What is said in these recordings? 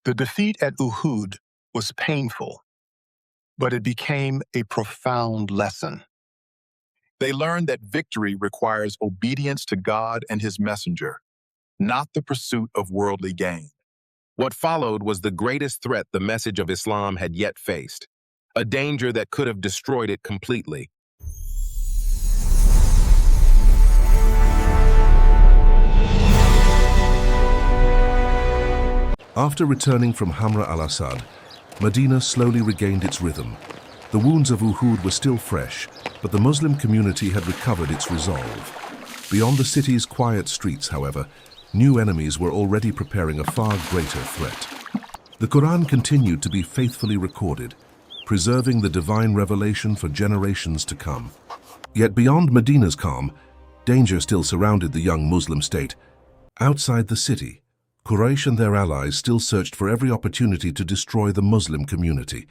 The defeat at Uhud was painful, but it became a profound lesson. They learned that victory requires obedience to God and His messenger, not the pursuit of worldly gain. What followed was the greatest threat the message of Islam had yet faced, a danger that could have destroyed it completely. After returning from Hamra al-Assad, Medina slowly regained its rhythm. The wounds of Uhud were still fresh, but the Muslim community had recovered its resolve. Beyond the city's quiet streets, however, new enemies were already preparing a far greater threat. The Quran continued to be faithfully recorded, preserving the divine revelation for generations to come. Yet beyond Medina's calm, danger still surrounded the young Muslim state. Outside the city, Quraysh and their allies still searched for every opportunity to destroy the Muslim community.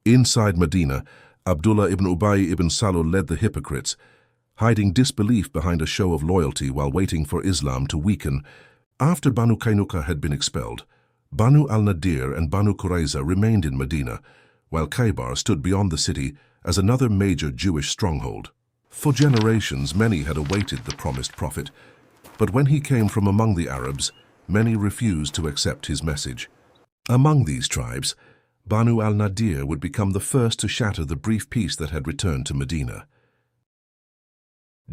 Inside Medina, Abdullah ibn Ubay ibn Salul led the hypocrites, hiding disbelief behind a show of loyalty while waiting for Islam to weaken. After Banu Qaynuqa had been expelled, Banu al-Nadir and Banu Qurayza remained in Medina, while Khaybar stood beyond the city as another major Jewish stronghold. For generations, many had awaited the promised prophet, but when he came from among the Arabs, many refused to accept his message. Among these tribes, Banu al-Nadir would become the first to shatter the brief peace that had returned to Medina.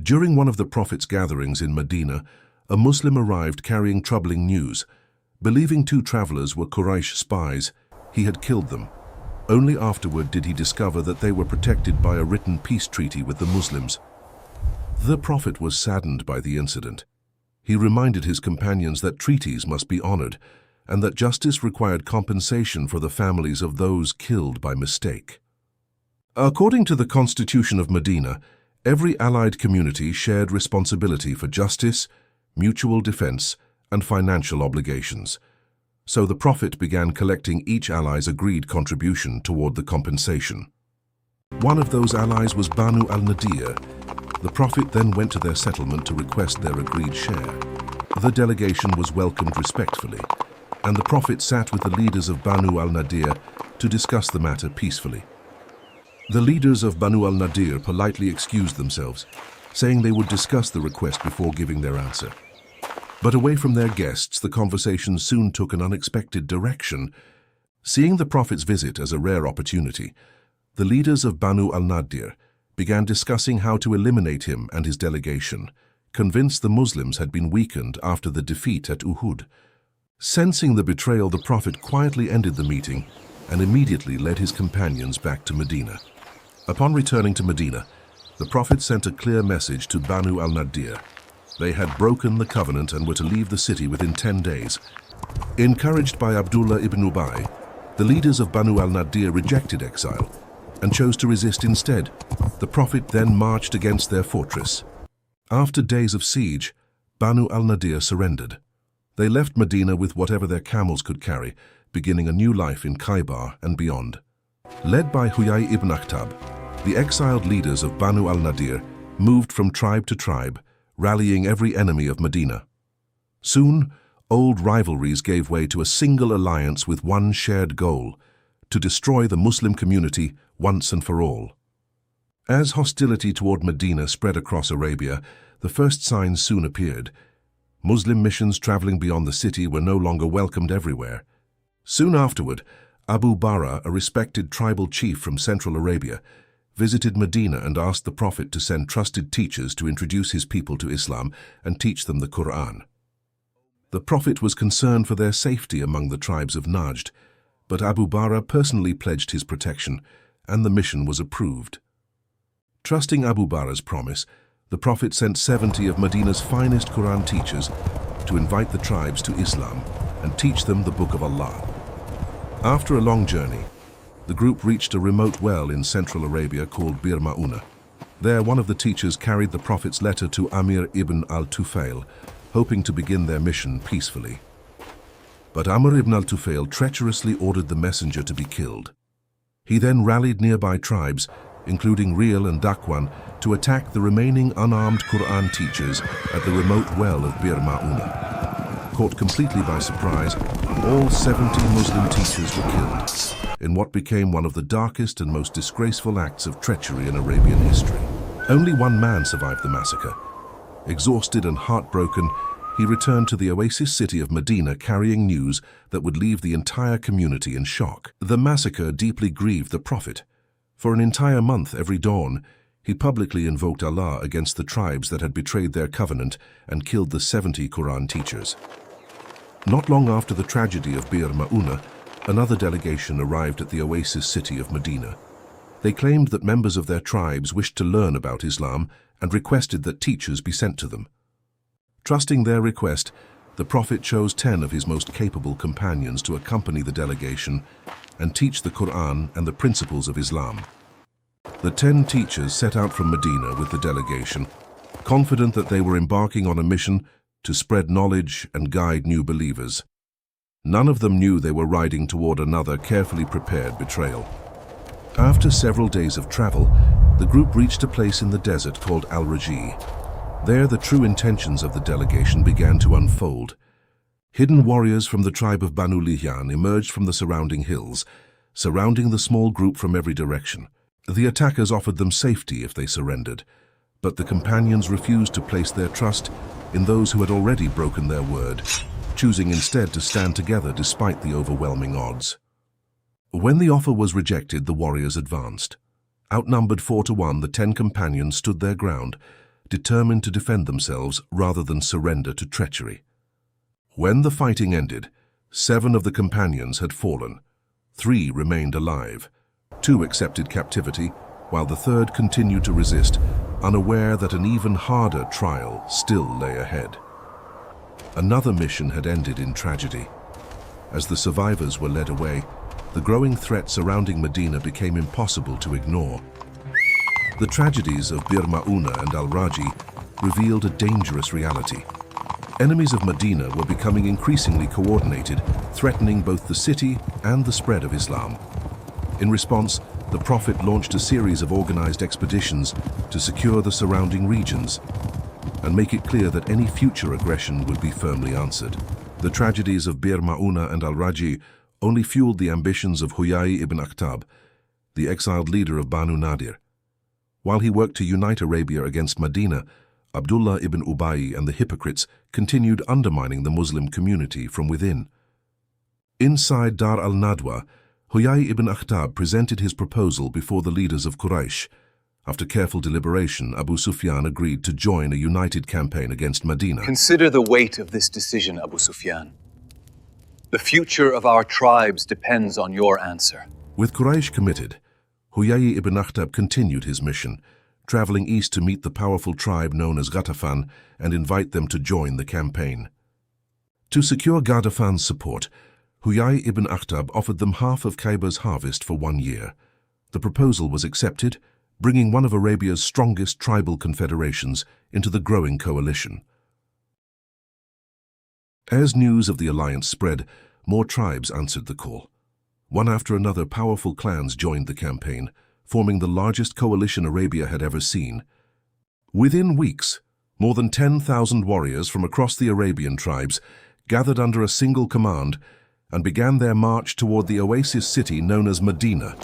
During one of the Prophet's gatherings in Medina, a Muslim arrived carrying troubling news. Believing two travelers were Quraysh spies, he had killed them. Only afterward did he discover that they were protected by a written peace treaty with the Muslims. The Prophet was saddened by the incident. He reminded his companions that treaties must be honored and that justice required compensation for the families of those killed by mistake. According to the Constitution of Medina, every allied community shared responsibility for justice, mutual defense, and financial obligations. So the Prophet began collecting each ally's agreed contribution toward the compensation. One of those allies was Banu al-Nadir. The Prophet then went to their settlement to request their agreed share. The delegation was welcomed respectfully, and the Prophet sat with the leaders of Banu al-Nadir to discuss the matter peacefully. The leaders of Banu al-Nadir politely excused themselves, saying they would discuss the request before giving their answer. But away from their guests, the conversation soon took an unexpected direction. Seeing the Prophet's visit as a rare opportunity, the leaders of Banu al-Nadir began discussing how to eliminate him and his delegation, convinced the Muslims had been weakened after the defeat at Uhud. Sensing the betrayal, the Prophet quietly ended the meeting and immediately led his companions back to Medina. Upon returning to Medina, the Prophet sent a clear message to Banu al-Nadir. They had broken the covenant and were to leave the city within 10 days. Encouraged by Abdullah ibn Ubay, the leaders of Banu al-Nadir rejected exile and chose to resist instead. The Prophet then marched against their fortress. After days of siege, Banu al-Nadir surrendered. They left Medina with whatever their camels could carry, beginning a new life in Khaybar and beyond. Led by Huyay ibn Akhtab, the exiled leaders of Banu al-Nadir moved from tribe to tribe, rallying every enemy of Medina. Soon, old rivalries gave way to a single alliance with one shared goal: to destroy the Muslim community once and for all. As hostility toward Medina spread across Arabia, the first signs soon appeared. Muslim missions traveling beyond the city were no longer welcomed everywhere. Soon afterward, Abu Bara, a respected tribal chief from Central Arabia, visited Medina and asked the Prophet to send trusted teachers to introduce his people to Islam and teach them the Quran. The Prophet was concerned for their safety among the tribes of Najd, but Abu Bara personally pledged his protection, and the mission was approved. Trusting Abu Bara's promise, the Prophet sent 70 of Medina's finest Quran teachers to invite the tribes to Islam and teach them the Book of Allah. After a long journey, the group reached a remote well in Central Arabia called Bir Ma'una. There, one of the teachers carried the Prophet's letter to Amir ibn al-Tufail, hoping to begin their mission peacefully. But Amr ibn al-Tufail treacherously ordered the messenger to be killed. He then rallied nearby tribes, including Riyal and Dakwan, to attack the remaining unarmed Quran teachers at the remote well of Bir Ma'una. Caught completely by surprise, All 70 Muslim teachers were killed in what became one of the darkest and most disgraceful acts of treachery in Arabian history. Only one man survived the massacre. Exhausted and heartbroken, he returned to the oasis city of Medina carrying news that would leave the entire community in shock. The massacre deeply grieved the Prophet. For an entire month every dawn, he publicly invoked Allah against the tribes that had betrayed their covenant and killed the 70 Quran teachers. Not long after the tragedy of Bir Ma'una, another delegation arrived at the oasis city of Medina. They claimed that members of their tribes wished to learn about Islam and requested that teachers be sent to them. Trusting their request, the Prophet chose 10 of his most capable companions to accompany the delegation and teach the Quran and the principles of Islam. The 10 teachers set out from Medina with the delegation, confident that they were embarking on a mission to spread knowledge and guide new believers. None of them knew they were riding toward another carefully prepared betrayal. After several days of travel, the group reached a place in the desert called Al-Raji. There, the true intentions of the delegation began to unfold. Hidden warriors from the tribe of Banu Nadir emerged from the surrounding hills, surrounding the small group from every direction. The attackers offered them safety if they surrendered, but the companions refused to place their trust in those who had already broken their word, choosing instead to stand together despite the overwhelming odds. When the offer was rejected, the warriors advanced. Outnumbered 4-1, the 10 companions stood their ground, determined to defend themselves rather than surrender to treachery. When the fighting ended, 7 of the companions had fallen. 3 remained alive. 2 accepted captivity, while the 3rd continued to resist, unaware that an even harder trial still lay ahead. Another mission had ended in tragedy. As the survivors were led away, the growing threat surrounding Medina became impossible to ignore. The tragedies of Bir Ma'una and Al-Raji revealed a dangerous reality. Enemies of Medina were becoming increasingly coordinated, threatening both the city and the spread of Islam. In response, the Prophet launched a series of organized expeditions to secure the surrounding regions and make it clear that any future aggression would be firmly answered. The tragedies of Bir Ma'una and Al-Raji only fueled the ambitions of Huyai ibn Akhtab, the exiled leader of Banu Nadir. While he worked to unite Arabia against Medina, Abdullah ibn Ubay and the hypocrites continued undermining the Muslim community from within. Inside Dar al-Nadwa, Huyai ibn Akhtab presented his proposal before the leaders of Quraysh. After careful deliberation, Abu Sufyan agreed to join a united campaign against Medina. Consider the weight of this decision, Abu Sufyan. The future of our tribes depends on your answer. With Quraysh committed, Huyai ibn Akhtab continued his mission, traveling east to meet the powerful tribe known as Ghatafan and invite them to join the campaign. To secure Ghatafan's support, Huyai ibn Akhtab offered them half of Khaybar's harvest for 1 year. The proposal was accepted, bringing one of Arabia's strongest tribal confederations into the growing coalition. As news of the alliance spread, more tribes answered the call. One after another, powerful clans joined the campaign, forming the largest coalition Arabia had ever seen. Within weeks, more than 10,000 warriors from across the Arabian tribes gathered under a single command and began their march toward the oasis city known as Medina,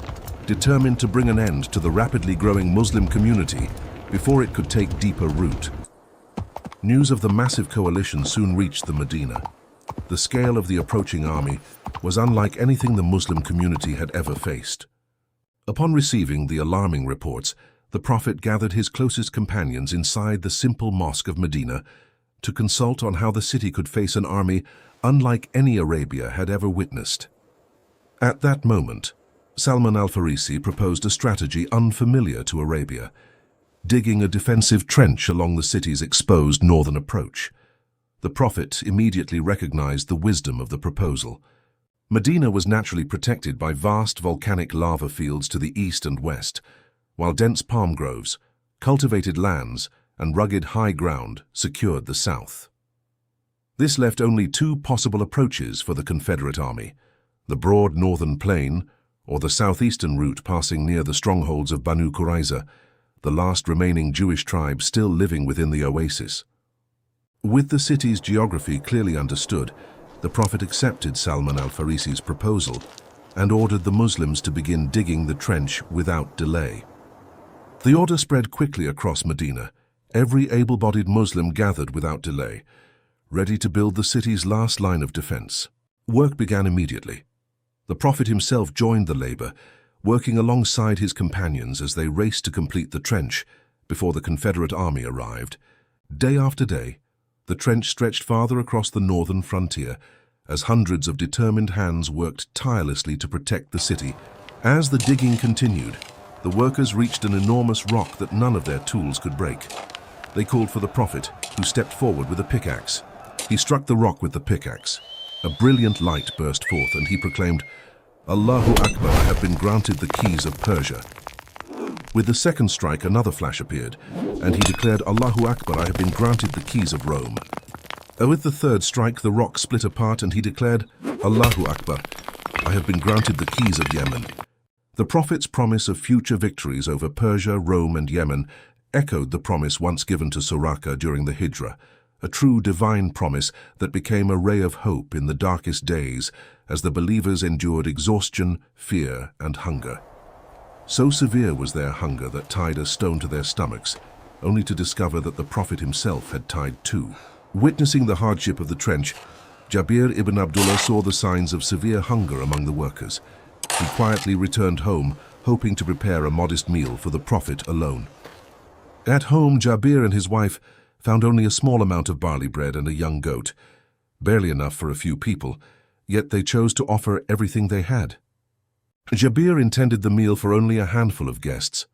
determined to bring an end to the rapidly growing Muslim community before it could take deeper root. News of the massive coalition soon reached the Medina. The scale of the approaching army was unlike anything the Muslim community had ever faced. Upon receiving the alarming reports, the Prophet gathered his closest companions inside the simple mosque of Medina to consult on how the city could face an army unlike any Arabia had ever witnessed. At that moment, Salman al-Farsi proposed a strategy unfamiliar to Arabia, digging a defensive trench along the city's exposed northern approach. The Prophet immediately recognized the wisdom of the proposal. Medina was naturally protected by vast volcanic lava fields to the east and west, while dense palm groves, cultivated lands, and rugged high ground secured the south. This left only 2 possible approaches for the Confederate army: the broad northern plain, or the southeastern route passing near the strongholds of Banu Qurayza, the last remaining Jewish tribe still living within the oasis. With the city's geography clearly understood, the Prophet accepted Salman al-Farisi's proposal and ordered the Muslims to begin digging the trench without delay. The order spread quickly across Medina. Every able-bodied Muslim gathered without delay, ready to build the city's last line of defense. Work began immediately. The Prophet himself joined the labor, working alongside his companions as they raced to complete the trench before the Confederate army arrived. Day after day, the trench stretched farther across the northern frontier as hundreds of determined hands worked tirelessly to protect the city. As the digging continued, the workers reached an enormous rock that none of their tools could break. They called for the Prophet, who stepped forward with a pickaxe. He struck the rock with the pickaxe. A brilliant light burst forth, and he proclaimed, "Allahu Akbar, I have been granted the keys of Persia." With the second strike, another flash appeared, and he declared, "Allahu Akbar, I have been granted the keys of Rome." With the third strike, the rock split apart, and he declared, "Allahu Akbar, I have been granted the keys of Yemen." The Prophet's promise of future victories over Persia, Rome, and Yemen echoed the promise once given to Suraka during the Hijrah, a true divine promise that became a ray of hope in the darkest days as the believers endured exhaustion, fear, and hunger. So severe was their hunger that tied a stone to their stomachs, only to discover that the Prophet himself had tied two. Witnessing the hardship of the trench, Jabir ibn Abdullah saw the signs of severe hunger among the workers. He quietly returned home, hoping to prepare a modest meal for the Prophet alone. At home, Jabir and his wife found only a small amount of barley bread and a young goat, barely enough for a few people, yet they chose to offer everything they had. Jabir intended the meal for only a handful of guests.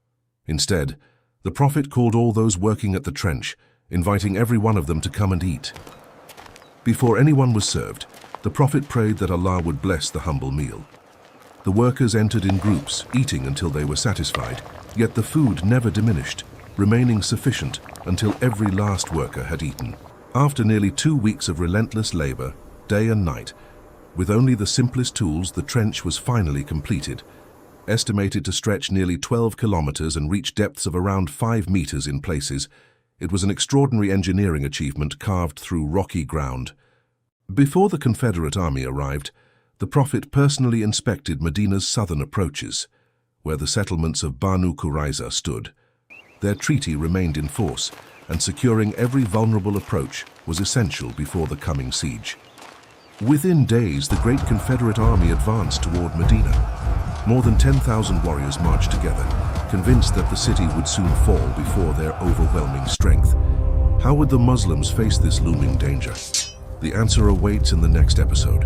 Instead, the Prophet called all those working at the trench, inviting every one of them to come and eat. Before anyone was served, the Prophet prayed that Allah would bless the humble meal. The workers entered in groups, eating until they were satisfied, yet the food never diminished, remaining sufficient until every last worker had eaten. After nearly 2 weeks of relentless labor, day and night, with only the simplest tools, the trench was finally completed. Estimated to stretch nearly 12 kilometers and reach depths of around 5 meters in places, it was an extraordinary engineering achievement carved through rocky ground. Before the Confederate army arrived, the Prophet personally inspected Medina's southern approaches, where the settlements of Banu Qurayza stood. Their treaty remained in force, and securing every vulnerable approach was essential before the coming siege. Within days, the great Confederate army advanced toward Medina. More than 10,000 warriors marched together, convinced that the city would soon fall before their overwhelming strength. How would the Muslims face this looming danger? The answer awaits in the next episode.